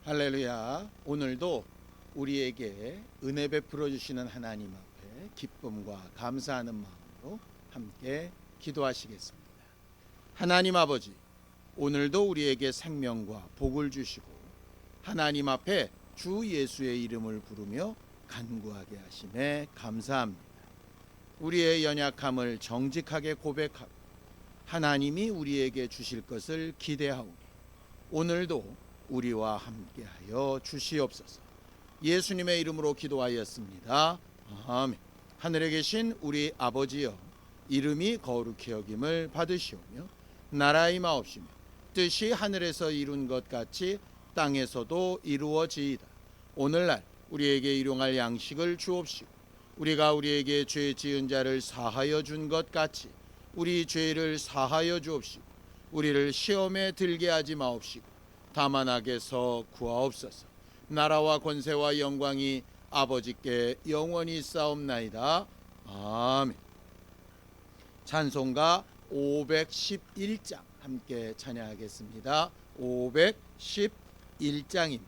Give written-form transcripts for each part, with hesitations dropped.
할렐루야. 오늘도 우리에게 은혜 베풀어 주시는 하나님 앞에 기쁨과 감사하는 마음으로 함께 기도하시겠습니다. 하나님 아버지, 오늘도 우리에게 생명과 복을 주시고 하나님 앞에 주 예수의 이름을 부르며 간구하게 하심에 감사합니다. 우리의 연약함을 정직하게 고백하고 하나님이 우리에게 주실 것을 기대하오니 오늘도 우리와 함께하여 주시옵소서. 예수님의 이름으로 기도하였습니다. 아멘. 하늘에 계신 우리 아버지여, 이름이 거룩히 여김을 받으시오며 나라의 마옵시며 뜻이 하늘에서 이룬 것 같이 땅에서도 이루어지이다. 오늘날 우리에게 일용할 양식을 주옵시고 우리가 우리에게 죄 지은 자를 사하여 준 것 같이 우리 죄를 사하여 주옵시고 우리를 시험에 들게 하지 마옵시고 다만 악에서 구하옵소서. 나라와 권세와 영광이 아버지께 영원히 있사옵나이다. 아멘. 찬송가 511장 함께 찬양하겠습니다. 511장입니다.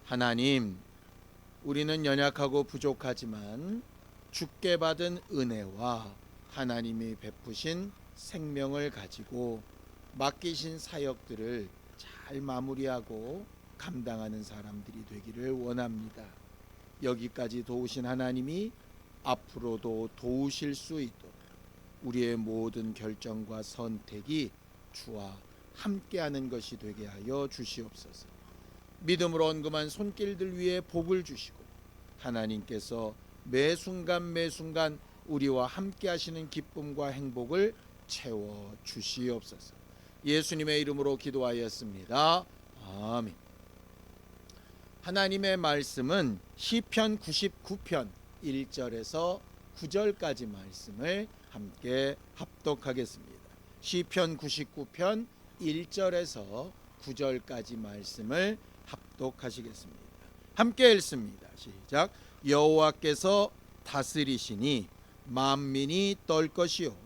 하나님, 우리는 연약하고 부족하지만 주께 받은 은혜와 하나님이 베푸신 생명을 가지고 맡기신 사역들을 잘 마무리하고 감당하는 사람들이 되기를 원합니다. 여기까지 도우신 하나님이 앞으로도 도우실 수 있도록 우리의 모든 결정과 선택이 주와 함께하는 것이 되게 하여 주시옵소서. 믿음으로 언금한 손길들 위에 복을 주시고 하나님께서 매 순간 우리와 함께 하시는 기쁨과 행복을 채워 주시옵소서. 예수님의 이름으로 기도하였습니다. 아멘. 하나님의 말씀은 시편 99편 1절에서 9절까지 말씀을 함께 합독하겠습니다. 시편 99편 1절에서 9절까지 말씀을 합독하시겠습니다. 함께 읽습니다. 시작. 여호와께서 다스리시니 만민이 떨 것이요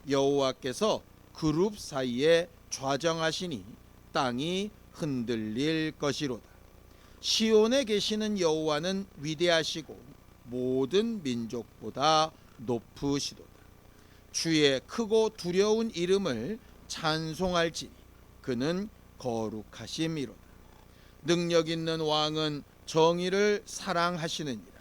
여호와께서 그룹 사이에 좌정하시니 땅이 흔들릴 것이로다. 시온에 계시는 여호와는 위대하시고 모든 민족보다 높으시도다. 주의 크고 두려운 이름을 찬송할지니 그는 거룩하심이로다. 능력 있는 왕은 정의를 사랑하시느니라.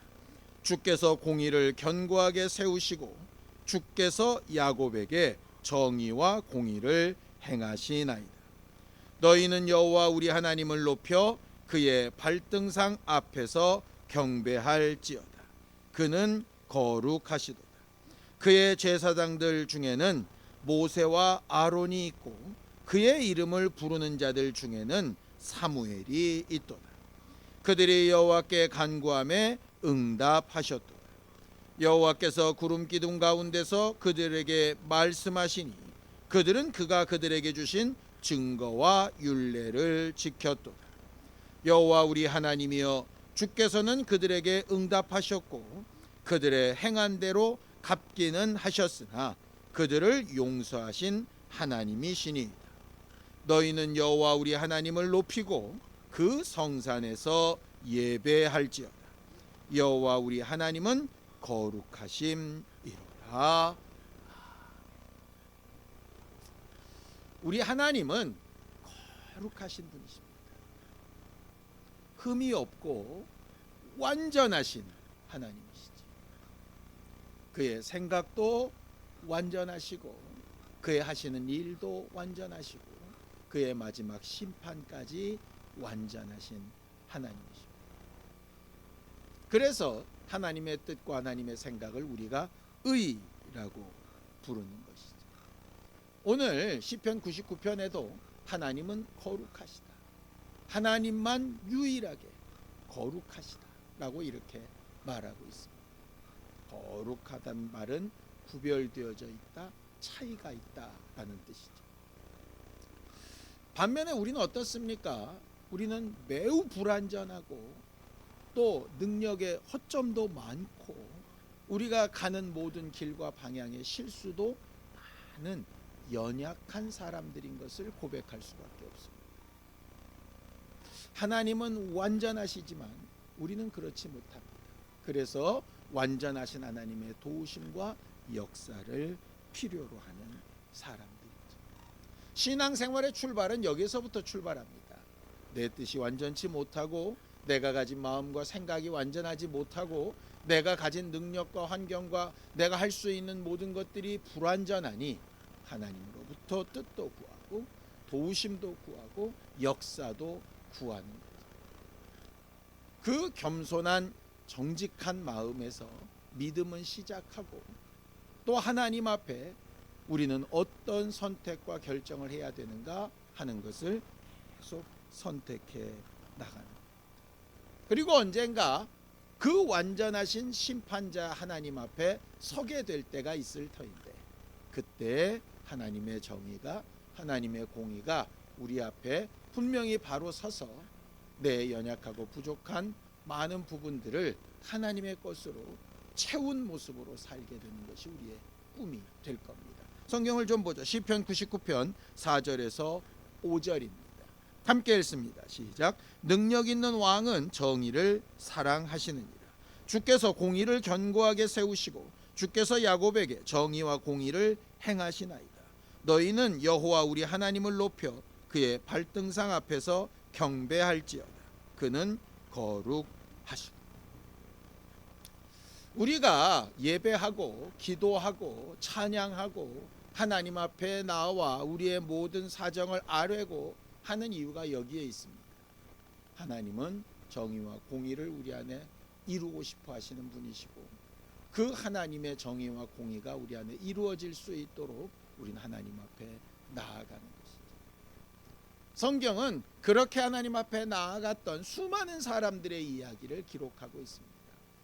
주께서 공의를 견고하게 세우시고 주께서 야곱에게 정의와 공의를 행하시나이다. 너희는 여호와 우리 하나님을 높여 그의 발등상 앞에서 경배할지어다. 그는 거룩하시도다. 그의 제사장들 중에는 모세와 아론이 있고 그의 이름을 부르는 자들 중에는 사무엘이 있도다. 그들이 여호와께 간구함에 응답하셨도다. 여호와께서 구름 기둥 가운데서 그들에게 말씀하시니 그들은 그가 그들에게 주신 증거와 율례를 지켰도다. 여호와 우리 하나님이여, 주께서는 그들에게 응답하셨고 그들의 행한 대로 갚기는 하셨으나 그들을 용서하신 하나님이시니이다. 너희는 여호와 우리 하나님을 높이고 그 성산에서 예배할지어다. 여호와 우리 하나님은 거룩하심이로라. 우리 하나님은 거룩하신 분이십니다. 흠이 없고 완전하신 하나님이시죠. 그의 생각도 완전하시고 그의 하시는 일도 완전하시고 그의 마지막 심판까지 완전하신 하나님이십니다. 그래서 하나님의 뜻과 하나님의 생각을 우리가 의라고 부르는 것이죠. 오늘 시편 99편에도 하나님은 거룩하시다, 하나님만 유일하게 거룩하시다라고 이렇게 말하고 있습니다. 거룩하다는 말은 구별되어져 있다, 차이가 있다라는 뜻이죠. 반면에 우리는 어떻습니까? 우리는 매우 불완전하고 또 능력의 허점도 많고 우리가 가는 모든 길과 방향의 실수도 많은 연약한 사람들인 것을 고백할 수밖에 없습니다. 하나님은 완전하시지만 우리는 그렇지 못합니다. 그래서 완전하신 하나님의 도우심과 역사를 필요로 하는 사람들이죠. 신앙생활의 출발은 여기서부터 출발합니다. 내 뜻이 완전치 못하고 내가 가진 마음과 생각이 완전하지 못하고 내가 가진 능력과 환경과 내가 할 수 있는 모든 것들이 불완전하니 하나님으로부터 뜻도 구하고 도우심도 구하고 역사도 구하는 거죠. 그 겸손한 정직한 마음에서 믿음은 시작하고 또 하나님 앞에 우리는 어떤 선택과 결정을 해야 되는가 하는 것을 계속 선택해 나가는 거예요. 그리고 언젠가 그 완전하신 심판자 하나님 앞에 서게 될 때가 있을 터인데 그때 하나님의 정의가, 하나님의 공의가 우리 앞에 분명히 바로 서서 내 연약하고 부족한 많은 부분들을 하나님의 것으로 채운 모습으로 살게 되는 것이 우리의 꿈이 될 겁니다. 성경을 좀 보죠. 시편 99편 4절에서 5절입니다. 함께 읽습니다. 시작. 능력 있는 왕은 정의를 사랑하시느니라. 주께서 공의를 견고하게 세우시고 주께서 야곱에게 정의와 공의를 행하시나이다. 너희는 여호와 우리 하나님을 높여 그의 발등상 앞에서 경배할지어다. 그는 거룩하시다. 우리가 예배하고 기도하고 찬양하고 하나님 앞에 나와 우리의 모든 사정을 아뢰고 하는 이유가 여기에 있습니다. 하나님은 정의와 공의를 우리 안에 이루고 싶어 하시는 분이시고 그 하나님의 정의와 공의가 우리 안에 이루어질 수 있도록 우리는 하나님 앞에 나아가는 것이죠. 성경은 그렇게 하나님 앞에 나아갔던 수많은 사람들의 이야기를 기록하고 있습니다.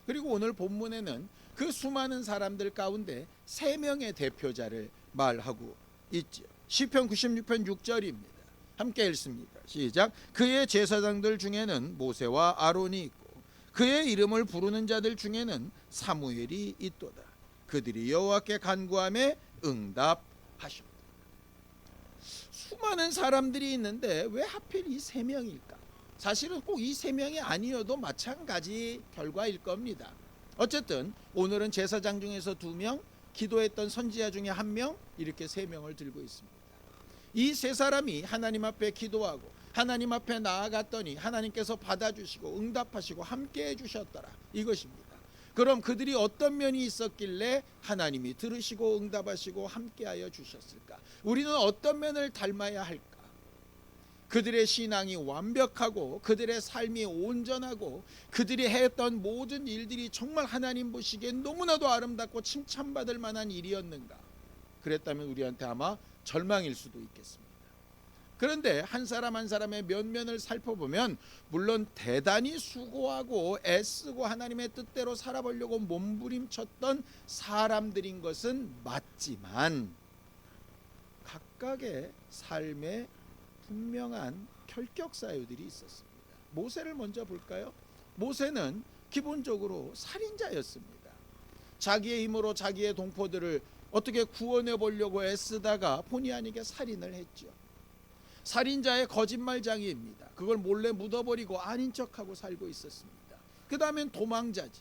그리고 오늘 본문에는 그 수많은 사람들 가운데 3명의 대표자를 말하고 있죠. 시편 96편 6절입니다. 함께 읽습니다. 시작. 그의 제사장들 중에는 모세와 아론이 있고 그의 이름을 부르는 자들 중에는 사무엘이 있도다. 그들이 여호와께 간구함에 응답하셨다. 수많은 사람들이 있는데 왜 하필 이 3명일까? 사실은 꼭 이 3명이 아니어도 마찬가지 결과일 겁니다. 어쨌든 오늘은 제사장 중에서 2명, 기도했던 선지자 중에 1명, 이렇게 3명을 들고 있습니다. 이 3사람이 하나님 앞에 기도하고 하나님 앞에 나아갔더니 하나님께서 받아주시고 응답하시고 함께 해주셨더라, 이것입니다. 그럼 그들이 어떤 면이 있었길래 하나님이 들으시고 응답하시고 함께하여 주셨을까? 우리는 어떤 면을 닮아야 할까? 그들의 신앙이 완벽하고 그들의 삶이 온전하고 그들이 했던 모든 일들이 정말 하나님 보시기엔 너무나도 아름답고 칭찬받을 만한 일이었는가? 그랬다면 우리한테 아마 절망일 수도 있겠습니다. 그런데 한 사람 한 사람의 면면을 살펴보면 물론 대단히 수고하고 애쓰고 하나님의 뜻대로 살아보려고 몸부림쳤던 사람들인 것은 맞지만 각각의 삶에 분명한 결격 사유들이 있었습니다. 모세를 먼저 볼까요? 모세는 기본적으로 살인자였습니다. 자기의 힘으로 자기의 동포들을 어떻게 구원해 보려고 애쓰다가 본의 아니게 살인을 했죠. 살인자의 거짓말장애입니다. 그걸 몰래 묻어버리고 아닌 척하고 살고 있었습니다. 그 다음엔 도망자지.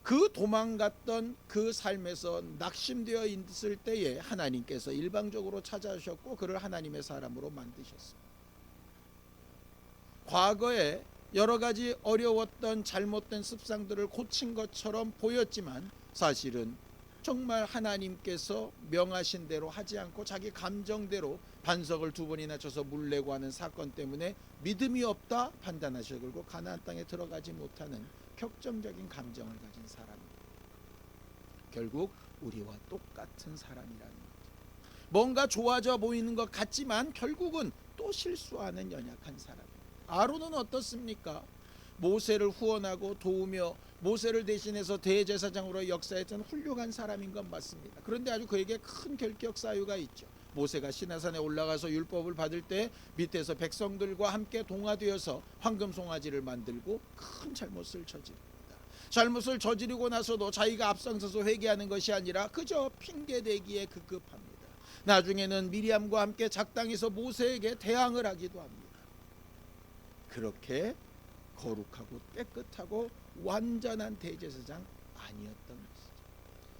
그 도망갔던 그 삶에서 낙심되어 있을 때에 하나님께서 일방적으로 찾아오셨고 그를 하나님의 사람으로 만드셨습니다. 과거에 여러 가지 어려웠던 잘못된 습성들을 고친 것처럼 보였지만 사실은 정말 하나님께서 명하신 대로 하지 않고 자기 감정대로 반석을 2번이나 쳐서 물내고 하는 사건 때문에 믿음이 없다 판단하셔 결국 가나안 땅에 들어가지 못하는 격정적인 감정을 가진 사람입니다. 결국 우리와 똑같은 사람이라는 거죠. 뭔가 좋아져 보이는 것 같지만 결국은 또 실수하는 연약한 사람입니다. 아론은 어떻습니까? 모세를 후원하고 도우며 모세를 대신해서 대제사장으로 역사했던 훌륭한 사람인 건 맞습니다. 그런데 아주 그에게 큰 결격 사유가 있죠. 모세가 시내산에 올라가서 율법을 받을 때 밑에서 백성들과 함께 동화되어서 황금 송아지를 만들고 큰 잘못을 저지릅니다. 잘못을 저지르고 나서도 자기가 앞장서서 회개하는 것이 아니라 그저 핑계대기에 급급합니다. 나중에는 미리암과 함께 작당에서 모세에게 대항을 하기도 합니다. 그렇게 거룩하고 깨끗하고 완전한 대제사장 아니었던 것이죠.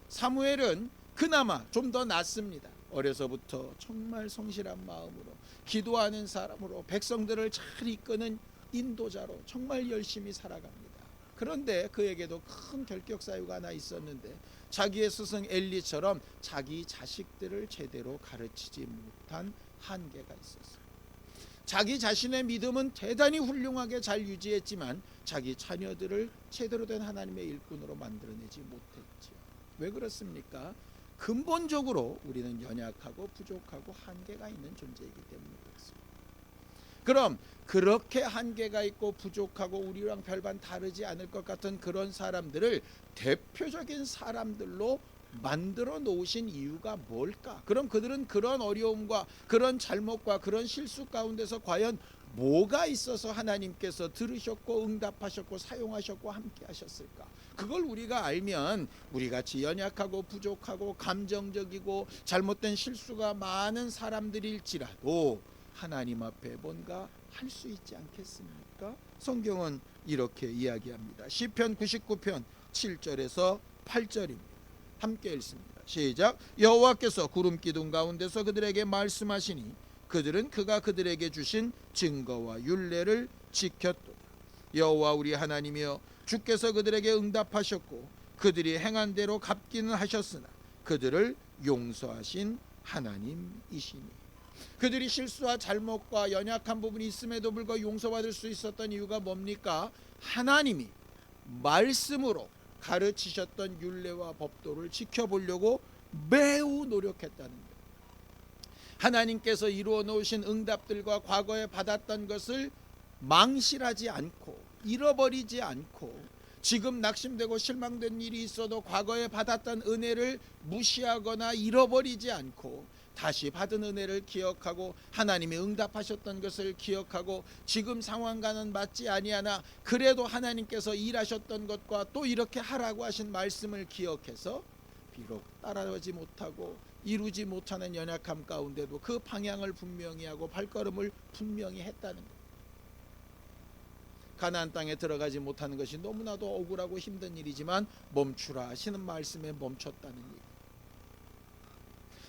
사무엘은 그나마 좀 더 낫습니다. 어려서부터 정말 성실한 마음으로 기도하는 사람으로 백성들을 잘 이끄는 인도자로 정말 열심히 살아갑니다. 그런데 그에게도 큰 결격 사유가 하나 있었는데 자기의 스승 엘리처럼 자기 자식들을 제대로 가르치지 못한 한계가 있었어요. 자기 자신의 믿음은 대단히 훌륭하게 잘 유지했지만 자기 자녀들을 제대로 된 하나님의 일꾼으로 만들어내지 못했죠. 왜 그렇습니까? 근본적으로 우리는 연약하고 부족하고 한계가 있는 존재이기 때문에 그렇습니다. 그럼 그렇게 한계가 있고 부족하고 우리랑 별반 다르지 않을 것 같은 그런 사람들을 대표적인 사람들로 만들어 놓으신 이유가 뭘까? 그럼 그들은 그런 어려움과 그런 잘못과 그런 실수 가운데서 과연 뭐가 있어서 하나님께서 들으셨고 응답하셨고 사용하셨고 함께 하셨을까? 그걸 우리가 알면 우리같이 연약하고 부족하고 감정적이고 잘못된 실수가 많은 사람들일지라도 하나님 앞에 뭔가 할 수 있지 않겠습니까? 성경은 이렇게 이야기합니다. 시편 99편 7절에서 8절입니다. 함께 읽습니다. 시작. 여호와께서 구름 기둥 가운데서 그들에게 말씀하시니 그들은 그가 그들에게 주신 증거와 율례를 지켰도다. 여호와 우리 하나님이여 주께서 그들에게 응답하셨고 그들이 행한 대로 갚기는 하셨으나 그들을 용서하신 하나님이시니. 그들이 실수와 잘못과 연약한 부분이 있음에도 불구하고 용서받을 수 있었던 이유가 뭡니까? 하나님이 말씀으로 가르치셨던 율례와 법도를 지켜보려고 매우 노력했다는 것. 하나님께서 이루어 놓으신 응답들과 과거에 받았던 것을 망실하지 않고 잃어버리지 않고 지금 낙심되고 실망된 일이 있어도 과거에 받았던 은혜를 무시하거나 잃어버리지 않고 다시 받은 은혜를 기억하고 하나님이 응답하셨던 것을 기억하고 지금 상황과는 맞지 아니하나 그래도 하나님께서 일하셨던 것과 또 이렇게 하라고 하신 말씀을 기억해서 비록 따라오지 못하고 이루지 못하는 연약함 가운데도 그 방향을 분명히 하고 발걸음을 분명히 했다는 것. 가나안 땅에 들어가지 못하는 것이 너무나도 억울하고 힘든 일이지만 멈추라 하시는 말씀에 멈췄다는 일.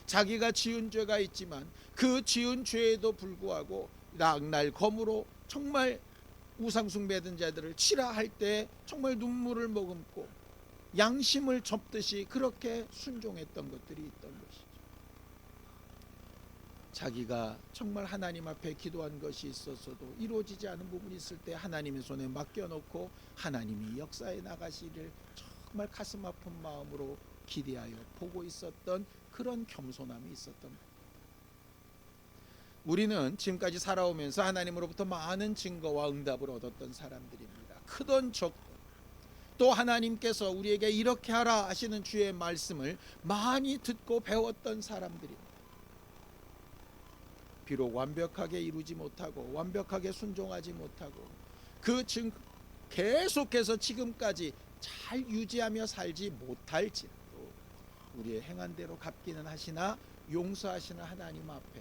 자기가 지은 죄가 있지만 그 지은 죄에도 불구하고 낙날 검으로 정말 우상 숭배하던 자들을 치라 할 때 정말 눈물을 머금고 양심을 접듯이 그렇게 순종했던 것들이 있던 것이죠. 자기가 정말 하나님 앞에 기도한 것이 있었어도 이루어지지 않은 부분이 있을 때 하나님의 손에 맡겨놓고 하나님이 역사에 나가시를 정말 가슴 아픈 마음으로 기대하여 보고 있었던 그런 겸손함이 있었던 것. 우리는 지금까지 살아오면서 하나님으로부터 많은 증거와 응답을 얻었던 사람들입니다. 크던 적도 또 하나님께서 우리에게 이렇게 하라 하시는 주의 말씀을 많이 듣고 배웠던 사람들입니다. 비록 완벽하게 이루지 못하고 완벽하게 순종하지 못하고 계속해서 지금까지 잘 유지하며 살지 못할지라도 우리의 행한 대로 갚기는 하시나 용서하시는 하나님 앞에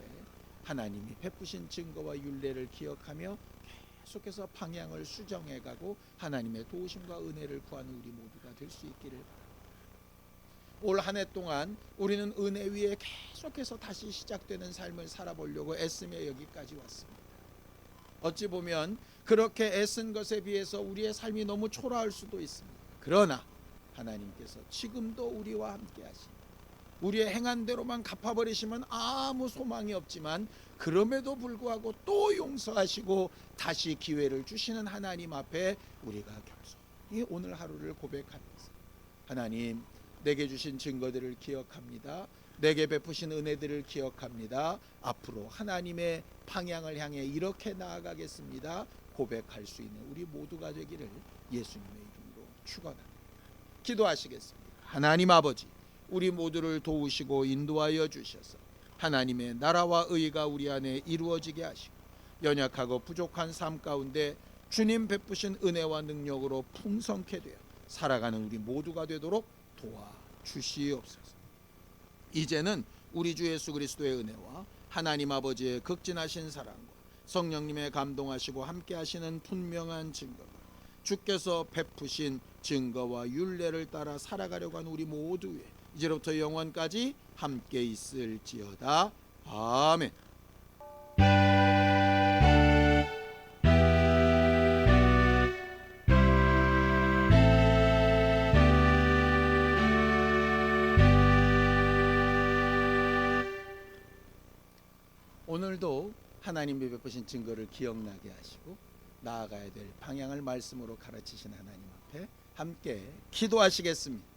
하나님이 베푸신 증거와 율례를 기억하며 계속해서 방향을 수정해가고 하나님의 도우심과 은혜를 구하는 우리 모두가 될 수 있기를 바랍니다. 올 한 해 동안 우리는 은혜 위에 계속해서 다시 시작되는 삶을 살아보려고 애쓰며 여기까지 왔습니다. 어찌 보면 그렇게 애쓴 것에 비해서 우리의 삶이 너무 초라할 수도 있습니다. 그러나 하나님께서 지금도 우리와 함께 하십니다. 우리의 행한 대로만 갚아버리시면 아무 소망이 없지만 그럼에도 불구하고 또 용서하시고 다시 기회를 주시는 하나님 앞에 우리가 겸손히 오늘 하루를 고백하면서 하나님, 내게 주신 증거들을 기억합니다. 내게 베푸신 은혜들을 기억합니다. 앞으로 하나님의 방향을 향해 이렇게 나아가겠습니다. 고백할 수 있는 우리 모두가 되기를 예수님의 이름으로 축원합니다. 기도하시겠습니다. 하나님 아버지, 우리 모두를 도우시고 인도하여 주셔서 하나님의 나라와 의가 우리 안에 이루어지게 하시고 연약하고 부족한 삶 가운데 주님 베푸신 은혜와 능력으로 풍성케 되어 살아가는 우리 모두가 되도록 도와주시옵소서. 이제는 우리 주 예수 그리스도의 은혜와 하나님 아버지의 극진하신 사랑과 성령님의 감동하시고 함께 하시는 분명한 증거가 주께서 베푸신 증거와 율례를 따라 살아가려고 하는 우리 모두 위에 이제로부터 영원까지 함께 있을지어다. 아멘. 오늘도 하나님이 베푸신 증거를 기억나게 하시고 나아가야 될 방향을 말씀으로 가르치신 하나님 앞에 함께 기도하시겠습니다.